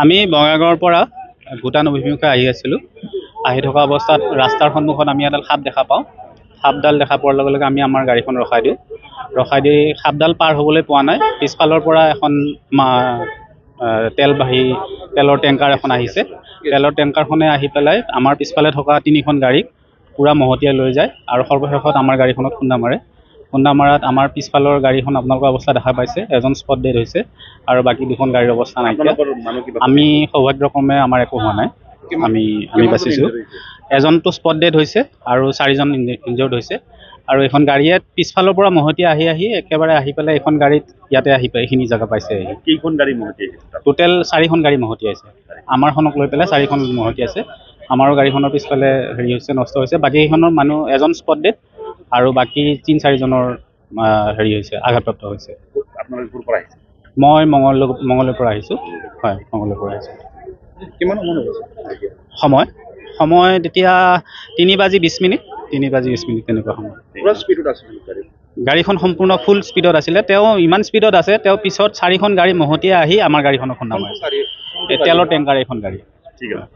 আমি বঙাইগাঁৱৰ পৰা ভূটান অভিমুখে আহি আছিলোঁ। আহি থকা অৱস্থাত ৰাস্তাৰ সন্মুখত আমি এডাল সাপ দেখা পাওঁ। সাপডাল দেখা পোৱাৰ লগে লগে আমি আমাৰ গাড়ীখন ৰখাই দিওঁ। ৰখাই দি সাপডাল পাৰ হ'বলৈ পোৱা নাই। পিছফালৰ পৰা এখন তেলৰ টেংকাৰ এখন আহিছে। তেলৰ টেংকাৰখনে আহি পেলাই আমাৰ পিছফালে থকা 3খন গাড়ীক পূৰা মহতিয়াই লৈ যায় আৰু সৰ্বশেষত আমাৰ গাড়ীখনত খুন্দা মাৰে। খুন্দা মৰাত আমাৰ পিছফালৰ গাড়ীখন আপোনালোকৰ অৱস্থা দেখা পাইছে, এজন স্পট ডেড হৈছে আৰু বাকী 2খন গাড়ীৰ অৱস্থা নাইকিয়া। আমি সৌভাগ্যক্ৰমে আমাৰ একো হোৱা নাই, আমি বাচিছোঁ। এজনটো স্পট ডেড হৈছে আৰু 4জন ইনজৰ্ড হৈছে। আৰু এখন গাড়ীয়ে পিছফালৰ পৰা মহতিয়াই আহি একেবাৰে আহি পেলাই এখন গাড়ীত ইয়াতে আহি এইখিনি জেগা পাইছে। কেইখন গাড়ী মহতিয়াইছে? টোটেল 4খন গাড়ী মহতিয়াইছে। আমাৰখনক লৈ পেলাই 4খন মহতিয়াইছে। আমাৰো গাড়ীখনৰ পিছফালে হৈছে, নষ্ট হৈছে। বাকীকেইখনৰ মানুহ এজন স্পট ডেড আৰু বাকী 3-4জনৰ হৈছে, আঘাতপ্ৰাপ্ত হৈছে। আপোনালোক ক'ৰ পৰা আহিছে? মই মঙলৰ পৰা আহিছোঁ। হয়, মঙলৰ পৰা আহিছোঁ। কিমান সময় তেতিয়া 3:20 তেনেকুৱা সময়। পুৰা স্পীডত আছিল গাড়ীখন সম্পূৰ্ণ ফুল স্পীডত আছিলে। তেওঁ ইমান স্পীডত আছে, তেওঁ পিছত 4খন গাড়ী মহতিয়াই আহি আমাৰ গাড়ীখনক খুন্দা মাৰিছে। তেলৰ টেংকাৰ এখন গাড়ী। ঠিক আছে।